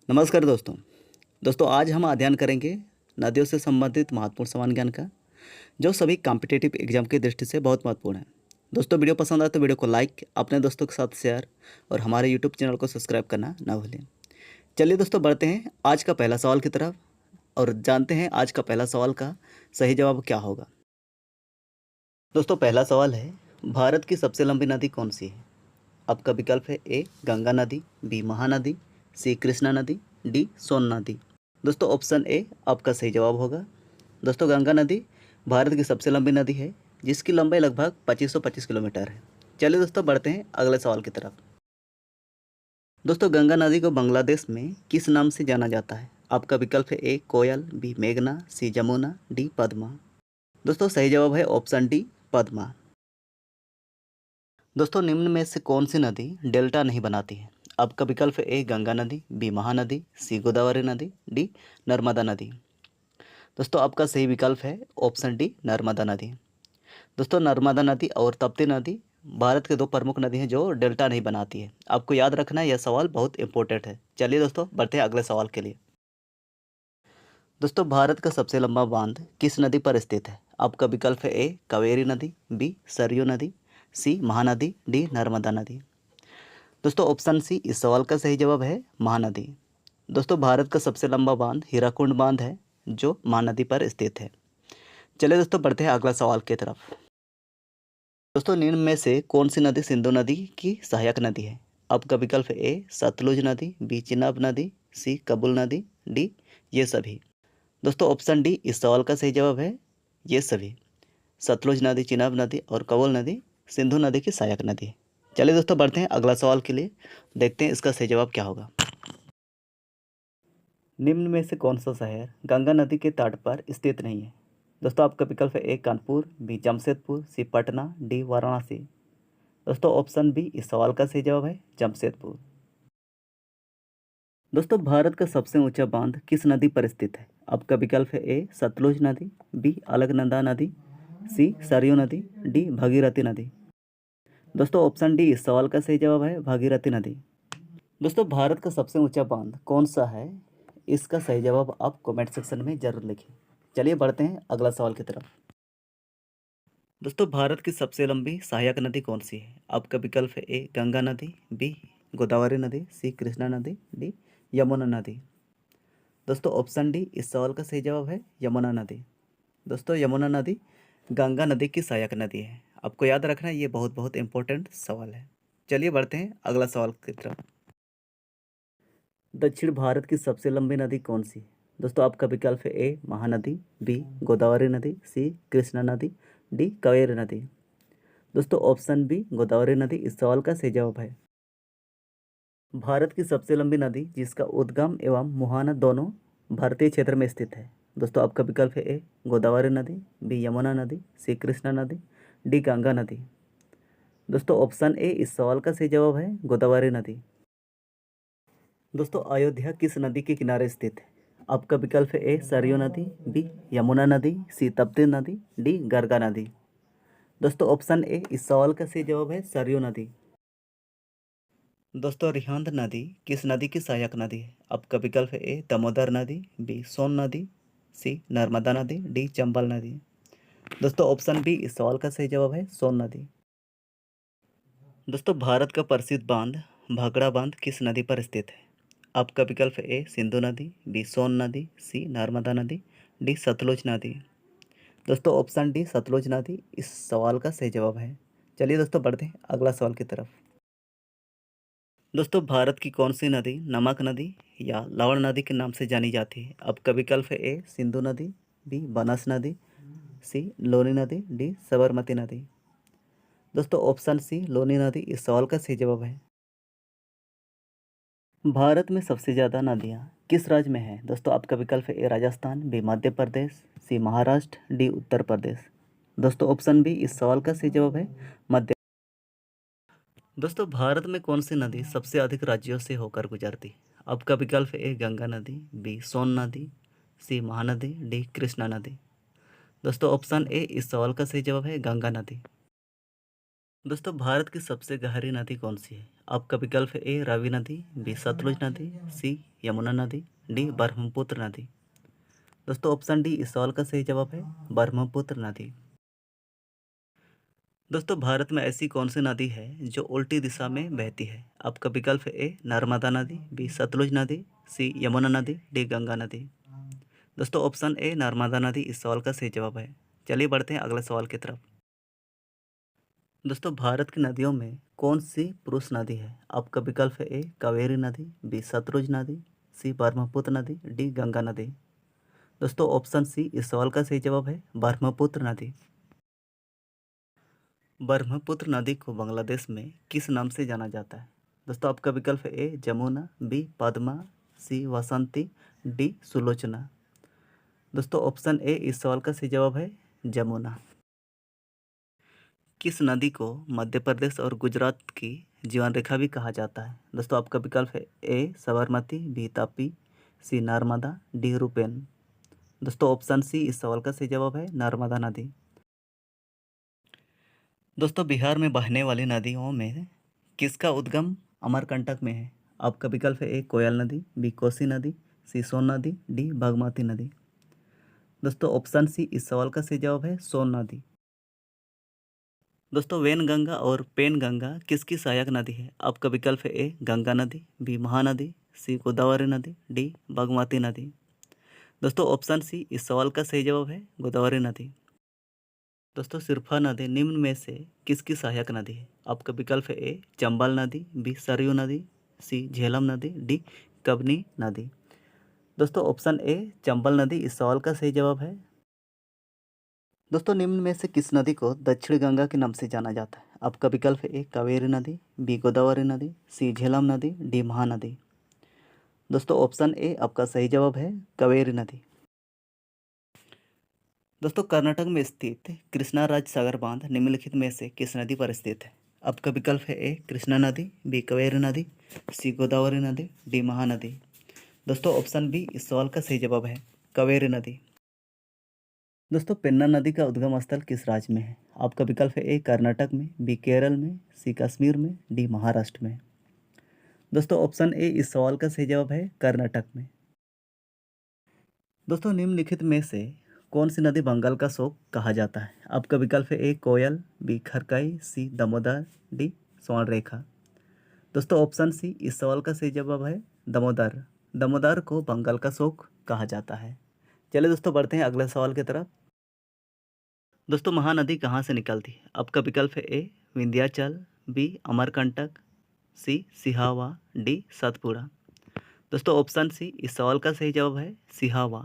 नमस्कार दोस्तों। आज हम अध्ययन करेंगे नदियों से संबंधित महत्वपूर्ण समान ज्ञान का, जो सभी कॉम्पिटिटिव एग्जाम की दृष्टि से बहुत महत्वपूर्ण है। दोस्तों, वीडियो पसंद आए तो वीडियो को लाइक, अपने दोस्तों के साथ शेयर और हमारे यूट्यूब चैनल को सब्सक्राइब करना ना भूलें। चलिए दोस्तों, बढ़ते हैं आज का पहला सवाल की तरफ और जानते हैं आज का पहला सवाल का सही जवाब क्या होगा। दोस्तों, पहला सवाल है, भारत की सबसे लंबी नदी कौन सी है? आपका विकल्प है ए गंगा नदी, बी महानदी, सी कृष्णा नदी, डी सोन नदी। दोस्तों, ऑप्शन ए आपका सही जवाब होगा। दोस्तों, गंगा नदी भारत की सबसे लंबी नदी है, जिसकी लंबाई लगभग 2525 किलोमीटर है। चलिए दोस्तों, बढ़ते हैं अगले सवाल की तरफ। दोस्तों, गंगा नदी को बांग्लादेश में किस नाम से जाना जाता है? आपका विकल्प है ए कोयल, बी मेघना, सी जमुना, डी पद्मा। दोस्तों, सही जवाब है ऑप्शन डी पद्मा। दोस्तों, निम्न में से कौन सी नदी डेल्टा नहीं बनाती है? आपका विकल्प है ए गंगा नदी, बी महानदी, सी गोदावरी नदी, डी नर्मदा नदी। दोस्तों, आपका सही विकल्प है ऑप्शन डी नर्मदा नदी। दोस्तों, नर्मदा नदी और तप्ती नदी भारत के दो प्रमुख नदी हैं जो डेल्टा नहीं बनाती है। आपको याद रखना है, यह सवाल बहुत इंपॉर्टेंट है। चलिए दोस्तों, बढ़ते हैं अगले सवाल के लिए। दोस्तों, भारत का सबसे लंबा बांध किस नदी पर स्थित है? आपका विकल्प है ए कावेरी नदी, बी सरयू नदी, सी महानदी, डी नर्मदा नदी। दोस्तों, ऑप्शन सी इस सवाल का सही जवाब है महानदी। दोस्तों, भारत का सबसे लंबा बांध हीराकुंड बांध है, जो महानदी पर स्थित है। चलिए दोस्तों, बढ़ते हैं अगला सवाल की तरफ। दोस्तों, निम्न में से कौन सी नदी सिंधु नदी की सहायक नदी है? आपका विकल्प है ए सतलुज नदी, बी चिनाब नदी, सी कबुल नदी, डी ये सभी। दोस्तों, ऑप्शन डी इस सवाल का सही जवाब है ये सभी। सतलुज नदी, चिनाब नदी और कबुल नदी सिंधु नदी की सहायक नदी है। चलिए दोस्तों, बढ़ते हैं अगला सवाल के लिए, देखते हैं इसका सही जवाब क्या होगा। निम्न में से कौन सा शहर गंगा नदी के तट पर स्थित नहीं है? दोस्तों, आपका विकल्प है ए कानपुर, बी जमशेदपुर, सी पटना, डी वाराणसी। दोस्तों, ऑप्शन बी इस सवाल का सही जवाब है जमशेदपुर। दोस्तों, भारत का सबसे ऊंचा बांध किस नदी पर स्थित है? आपका विकल्प है ए सतलुज नदी, बी अलकनंदा नदी, सी सरयू नदी, डी भागीरथी नदी। दोस्तों, ऑप्शन डी इस सवाल का सही जवाब है भागीरथी नदी। दोस्तों, भारत का सबसे ऊंचा बांध कौन सा है? इसका सही जवाब आप कमेंट सेक्शन में जरूर लिखें। चलिए बढ़ते हैं अगला सवाल की तरफ। दोस्तों, भारत की सबसे लंबी सहायक नदी कौन सी है? आपका विकल्प है ए गंगा नदी, बी गोदावरी नदी, सी कृष्णा नदी, डी यमुना नदी। दोस्तों, ऑप्शन डी इस सवाल का सही जवाब है यमुना नदी। दोस्तों, यमुना नदी गंगा नदी की सहायक नदी है। आपको याद रखना है, ये बहुत बहुत इंपॉर्टेंट सवाल है। चलिए बढ़ते हैं अगला सवाल की तरफ। दक्षिण भारत की सबसे लंबी नदी कौन सी है? दोस्तों, आपका विकल्प है ए महानदी, बी गोदावरी नदी, सी कृष्णा नदी, डी कावेरी नदी। दोस्तों, ऑप्शन बी गोदावरी नदी इस सवाल का सही जवाब है। भारत की सबसे लंबी नदी जिसका उद्गम एवं मुहाना दोनों भारतीय क्षेत्र में स्थित है। दोस्तों, आपका विकल्प है ए गोदावरी नदी, बी यमुना नदी, सी कृष्णा नदी, डी गंगा नदी। दोस्तों, ऑप्शन ए इस सवाल का सही जवाब है गोदावरी नदी। दोस्तों, अयोध्या किस नदी के किनारे स्थित है? आपका विकल्प है ए सरयू नदी, बी यमुना नदी, सी तप्ती नदी, डी गरगा नदी। दोस्तों, ऑप्शन ए इस सवाल का सही जवाब है सरयू नदी। दोस्तों, रिहंद नदी किस नदी की सहायक नदी है? आपका विकल्प है ए दामोदर नदी, बी सोन नदी, सी नर्मदा नदी, डी चंबल नदी। दोस्तों, ऑप्शन बी इस सवाल का सही जवाब है सोन नदी। दोस्तों, भारत का प्रसिद्ध बांध भाखड़ा बांध किस नदी पर स्थित है? आपका विकल्प है ए सिंधु नदी, बी सोन नदी, सी नर्मदा नदी, डी सतलुज नदी। दोस्तों, ऑप्शन डी सतलुज नदी इस सवाल का सही जवाब है। चलिए दोस्तों, बढ़ते हैं अगला सवाल की तरफ। दोस्तों, भारत की कौन सी नदी नमक नदी या लवण नदी के नाम से जानी जाती है? आपका विकल्प है ए सिंधु नदी, बी बनस नदी, सी लोनी नदी, डी साबरमती नदी। दोस्तों, ऑप्शन सी लोनी नदी इस सवाल का सही जवाब है। भारत में सबसे ज़्यादा नदियाँ किस राज्य में हैं? दोस्तों, आपका विकल्प है ए राजस्थान, बी मध्य प्रदेश, सी महाराष्ट्र, डी उत्तर प्रदेश। दोस्तों, ऑप्शन बी इस सवाल का सही जवाब है मध्य। दोस्तों, भारत में कौन सी नदी सबसे अधिक राज्यों से होकर गुजरती है? आपका विकल्प है ए गंगा नदी, बी सोन नदी, सी महानदी, डी कृष्णा नदी। दोस्तों, ऑप्शन ए इस सवाल का सही जवाब है गंगा नदी। दोस्तों भारत की सबसे गहरी नदी कौन सी है? आपका विकल्प है ए रावी नदी, बी सतलुज नदी, सी यमुना नदी, डी ब्रह्मपुत्र नदी। दोस्तों ऑप्शन डी इस सवाल का सही जवाब है ब्रह्मपुत्र नदी। दोस्तों भारत में ऐसी कौन सी नदी है जो उल्टी दिशा में बहती है? आपका विकल्प है ए नर्मदा नदी, बी सतलुज नदी, सी यमुना नदी, डी गंगा नदी। दोस्तों ऑप्शन ए नर्मदा नदी इस सवाल का सही जवाब है। चलिए बढ़ते हैं अगले सवाल की तरफ। दोस्तों भारत की नदियों में कौन सी पुरुष नदी है? आपका विकल्प है ए कावेरी नदी, बी सतलुज नदी, सी ब्रह्मपुत्र नदी, डी गंगा नदी। दोस्तों ऑप्शन सी इस सवाल का सही जवाब है ब्रह्मपुत्र नदी। ब्रह्मपुत्र नदी को बांग्लादेश में किस नाम से जाना जाता है? दोस्तों आपका विकल्प है ए जमुना, बी पद्मा, सी वासंती, डी सुलोचना। दोस्तों ऑप्शन ए इस सवाल का सही जवाब है जमुना। किस नदी को मध्य प्रदेश और गुजरात की जीवन रेखा भी कहा जाता है? दोस्तों आपका विकल्प है ए साबरमती, बी तापी, सी नर्मदा, डी रूपेन। दोस्तों ऑप्शन सी इस सवाल का सही जवाब है नर्मदा नदी। दोस्तों बिहार में बहने वाली नदियों में किसका उद्गम अमरकंटक में है? आपका विकल्प है ए कोयल नदी, बी कोसी नदी, सी सोन नदी, डी बागमती नदी। दोस्तों ऑप्शन सी इस सवाल का सही जवाब है सोन नदी। दोस्तों वैनगंगा और पेनगंगा किसकी सहायक नदी है? आपका विकल्प है ए गंगा नदी, बी महानदी, सी गोदावरी नदी, डी बागमती नदी। दोस्तों ऑप्शन सी इस सवाल का सही जवाब है गोदावरी नदी। दोस्तों सिरफा नदी निम्न में से किसकी सहायक नदी है? आपका विकल्प है ए चंबल नदी, बी सरयू नदी, सी झेलम नदी, डी कबनी नदी। दोस्तों ऑप्शन ए चंबल नदी इस सवाल का सही जवाब है। दोस्तों निम्न में से किस नदी को दक्षिण गंगा के नाम से जाना जाता है? आपका विकल्प है ए कावेरी नदी, बी गोदावरी नदी, सी झेलम नदी, डी महानदी। दोस्तों ऑप्शन ए आपका सही जवाब है कावेरी नदी। दोस्तों कर्नाटक में स्थित कृष्णा राज सागर बांध निम्नलिखित में से किस नदी पर स्थित है? आपका विकल्प है ए कृष्णा नदी, बी कावेरी नदी, सी गोदावरी नदी, डी महानदी। दोस्तों ऑप्शन बी इस सवाल का सही जवाब है कावेरी नदी। दोस्तों पेन्ना नदी का उद्गम स्थल किस राज्य में है? आपका विकल्प है ए कर्नाटक में, बी केरल में, सी कश्मीर में, डी महाराष्ट्र में। दोस्तों ऑप्शन ए इस सवाल का सही जवाब है कर्नाटक में। दोस्तों निम्नलिखित में से कौन सी नदी बंगाल का शोक कहा जाता है? आपका विकल्प है ए कोयल, बी खरकाई, सी दामोदर, डी स्वर्णरेखा। दोस्तों ऑप्शन सी इस सवाल का सही जवाब है दामोदर। दामोदर को बंगाल का शोक कहा जाता है। चलिए दोस्तों बढ़ते हैं अगले सवाल की तरफ। दोस्तों महानदी कहाँ से निकलती है? आपका विकल्प है ए विंध्याचल, बी अमरकंटक, सी सिहावा, डी सतपुड़ा। दोस्तों ऑप्शन सी इस सवाल का सही जवाब है सिहावा।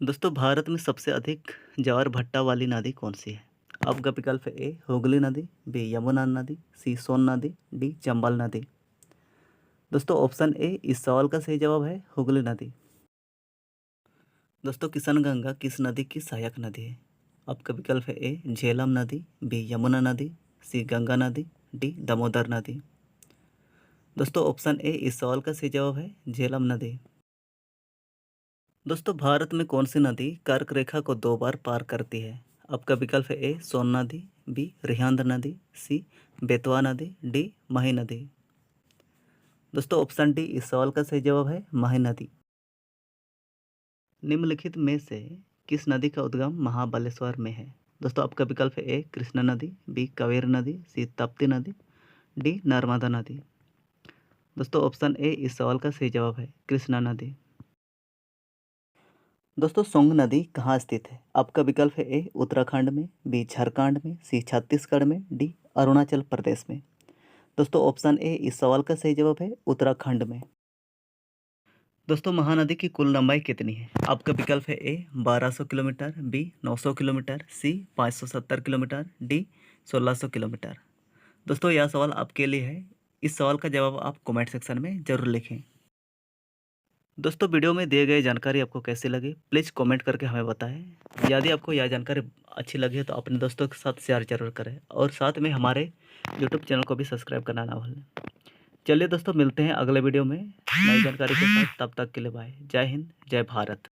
दोस्तों भारत में सबसे अधिक ज्वार भट्टा वाली नदी कौन सी है? आपका विकल्प है ए हुगली नदी, बी यमुना नदी, सी सोन नदी, डी चंबल नदी। दोस्तों ऑप्शन ए इस सवाल का सही जवाब है हुगली नदी। दोस्तों किशनगंगा किस नदी की सहायक नदी है? आपका विकल्प है ए झेलम नदी, बी यमुना नदी, सी गंगा नदी, डी दामोदर नदी। दोस्तों ऑप्शन ए इस सवाल का सही जवाब है झेलम नदी। दोस्तों भारत में कौन सी नदी कर्क रेखा को 2 बार पार करती है? आपका विकल्प है ए सोन नदी, बी रिहांद नदी, सी बेतवा नदी, डी मही नदी। दोस्तों ऑप्शन डी इस सवाल का सही जवाब है मही नदी। निम्नलिखित में से किस नदी का उद्गम महाबलेश्वर में है? दोस्तों आपका विकल्प है ए कृष्णा नदी, बी कावेरी नदी, सी ताप्ती नदी, डी नर्मदा नदी। दोस्तों ऑप्शन ए इस सवाल का सही जवाब है कृष्णा नदी। दोस्तों सोंग नदी कहाँ स्थित है? आपका विकल्प है ए उत्तराखंड में, बी झारखंड में, सी छत्तीसगढ़ में, डी अरुणाचल प्रदेश में। दोस्तों ऑप्शन ए इस सवाल का सही जवाब है उत्तराखंड में। दोस्तों महानदी की कुल लंबाई कितनी है? आपका विकल्प है ए 1200 किलोमीटर, बी 900 किलोमीटर, सी 570 किलोमीटर, डी 1600 किलोमीटर। दोस्तों यह सवाल आपके लिए है। इस सवाल का जवाब आप कमेंट सेक्शन में ज़रूर लिखें। दोस्तों वीडियो में दिए गए जानकारी आपको कैसी लगी प्लीज़ कमेंट करके हमें बताएं। यदि आपको यह जानकारी अच्छी लगी है तो अपने दोस्तों के साथ शेयर जरूर करें और साथ में हमारे यूट्यूब चैनल को भी सब्सक्राइब करना ना भूलें। चलिए दोस्तों मिलते हैं अगले वीडियो में नई जानकारी के साथ। तब तक के लिए बाय। जय हिंद, जय भारत।